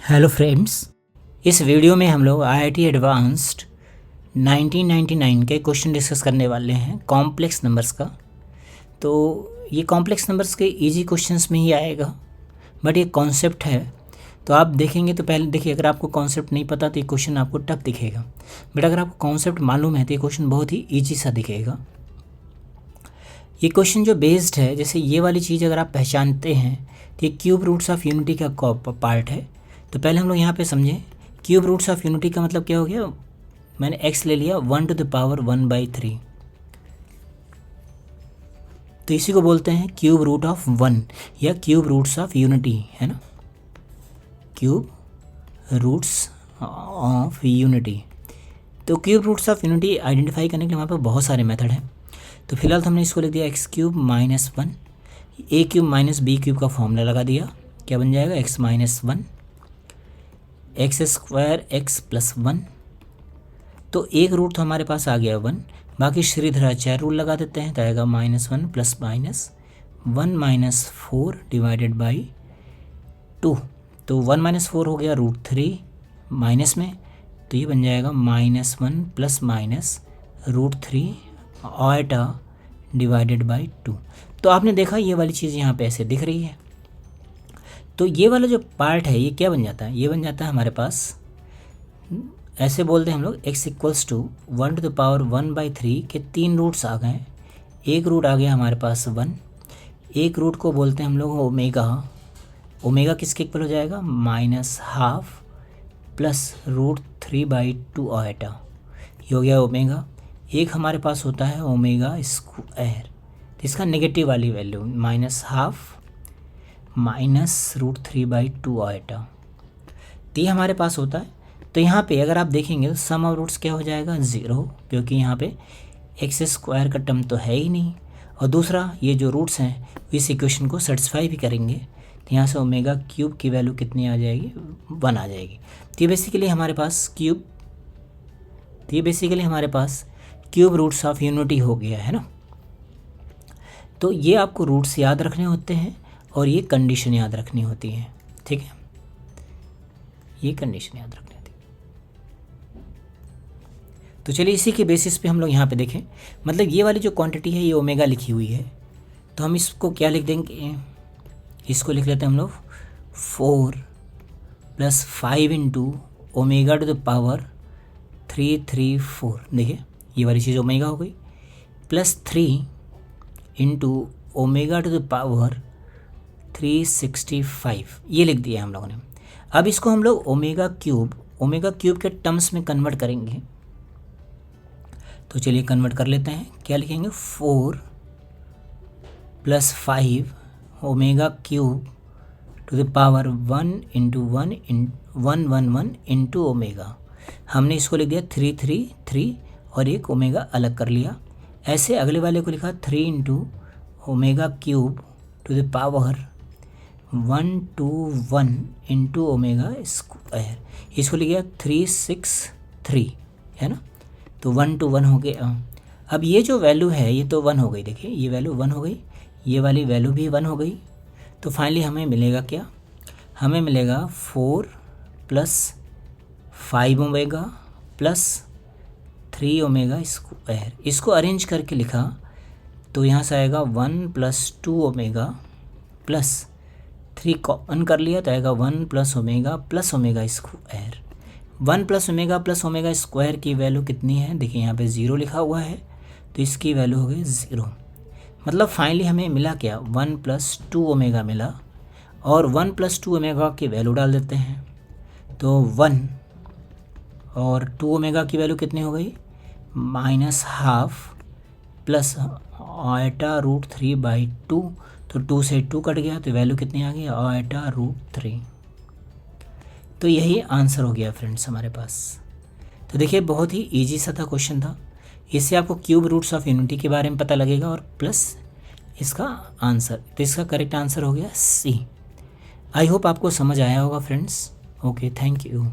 Hello friends, इस video में हम लोग आईआईटी एडवांस्ड 1999 के क्वेश्चन डिस्कस करने वाले हैं कॉम्प्लेक्स नंबर्स का। तो ये कॉम्प्लेक्स नंबर्स के इजी क्वेश्चंस में ही आएगा, बट ये कॉन्सेप्ट है तो आप देखेंगे तो पहले देखिए, अगर आपको कॉन्सेप्ट नहीं पता तो ये क्वेश्चन आपको टफ दिखेगा, बट अगर आपको कॉन्सेप्ट मालूम है तो ये क्वेश्चन बहुत ही ईजी सा दिखेगा। ये क्वेश्चन जो बेस्ड है, जैसे ये वाली चीज़ अगर आप पहचानते हैं तो ये क्यूब रूट्स ऑफ यूनिटी का पार्ट है। तो पहले हम लोग यहाँ पे समझें क्यूब रूट्स ऑफ यूनिटी का मतलब क्या हो गया। मैंने x ले लिया 1 to the power 1/3, तो इसी को बोलते हैं क्यूब रूट ऑफ 1 या क्यूब रूट्स ऑफ यूनिटी, है ना, क्यूब रूट्स ऑफ यूनिटी। तो cube roots of unity identify करने के लिए हमारे पास बहुत सारे मेथड हैं। तो फिलहाल हमने इसको लिख दिया x³ - 1, a³ - b³ का फॉर्मूला लगा दिया। क्या बन जाएगा x - 1 x² x + 1। तो एक रूट तो हमारे पास आ गया 1, बाकी श्रीधराचार्य रूल लगा देते हैं तो आएगा -1 ± 1 - 4 / 2। तो 1 - 4 हो गया √3 माइनस में, तो ये बन जाएगा -1 ± √3 आयटा / 2। तो आपने देखा ये वाली चीज़ यहाँ पे ऐसे दिख रही है। तो ये वाला जो पार्ट है ये क्या बन जाता है, ये बन जाता है हमारे पास, ऐसे बोलते हैं हम लोग x = 1 to the power 1/3 के 3 रूट्स आ गए। एक रूट आ गया हमारे पास 1, एक रूट को बोलते हैं हम लोग ओमेगा। ओमेगा किसके इक्वल हो जाएगा -½ प्लस √3/2 आयटा, ये हो गया ओमेगा। एक हमारे पास होता है ओमेगा स्क्वायर, तो इसका नेगेटिव वाली वैल्यू -½ -√3/2 आयटा, तो ये हमारे पास होता है। तो यहाँ पे अगर आप देखेंगे तो सम ऑफ रूट्स क्या हो जाएगा 0, क्योंकि यहाँ पे x² का टर्म तो है ही नहीं, और दूसरा ये जो रूट्स हैं इस इक्वेशन को सेटिस्फाई भी करेंगे। तो यहाँ से ओमेगा³ की वैल्यू कितनी आ जाएगी 1 आ जाएगी। तो ये बेसिकली हमारे पास क्यूब रूट्स ऑफ यूनिटी हो गया है ना। तो ये आपको रूट्स याद रखने होते हैं और ये कंडीशन याद रखनी होती है, ठीक है, ये कंडीशन याद रखनी होती है। तो चलिए इसी के बेसिस पे हम लोग यहाँ पे देखें, मतलब ये वाली जो क्वांटिटी है ये ओमेगा लिखी हुई है, तो हम इसको क्या लिख देंगे, इसको लिख लेते हैं हम लोग 4 + 5 × ω⁴ 334। देखिए ये वाली चीज़ ओमेगा हो गई, +3 × ω⁴ 365, ये लिख दिया हम लोगों ने। अब इसको हम लोग ओमेगा³ के टर्म्स में कन्वर्ट करेंगे। तो चलिए कन्वर्ट कर लेते हैं। क्या लिखेंगे 4 + 5 ω³ to the power 1 × 1 × ओमेगा। हमने इसको लिख दिया 333 और एक ओमेगा अलग कर लिया। ऐसे अगले वाले को लिखा 3 × ω³ to the power 121 × ω², इसको लिख गया 363, है ना। तो 1 to 1 हो गया। अब ये जो वैल्यू है ये तो 1 हो गई, देखिए ये वैल्यू 1 हो गई, ये वाली वैल्यू भी 1 हो गई। तो फाइनली हमें मिलेगा क्या, हमें मिलेगा 4 + 5 ω + 3 ω²। इसको अरेंज करके लिखा तो यहाँ से आएगा 1 + 2 ω + 3 कॉमन कर लिया तो आएगा 1 + ω + ω²। 1 + ω + ω² की वैल्यू कितनी है, देखिए यहाँ पे 0 लिखा हुआ है, तो इसकी वैल्यू हो गई 0। मतलब फाइनली हमें मिला क्या, 1 + 2 ω मिला, और 1 + 2 ω की वैल्यू डाल देते हैं। तो 1 और 2 ω की वैल्यू कितनी हो गई -½ प्लस आयटा √3/2, तो 2 से 2 कट गया तो वैल्यू कितनी आ गई आयटा √3। तो यही आंसर हो गया फ्रेंड्स हमारे पास। तो देखिए बहुत ही इजी सा था क्वेश्चन था, इससे आपको क्यूब रूट्स ऑफ यूनिटी के बारे में पता लगेगा और प्लस इसका आंसर। तो इसका करेक्ट आंसर हो गया C। आई होप आपको समझ आया होगा फ्रेंड्स। Okay, thank you.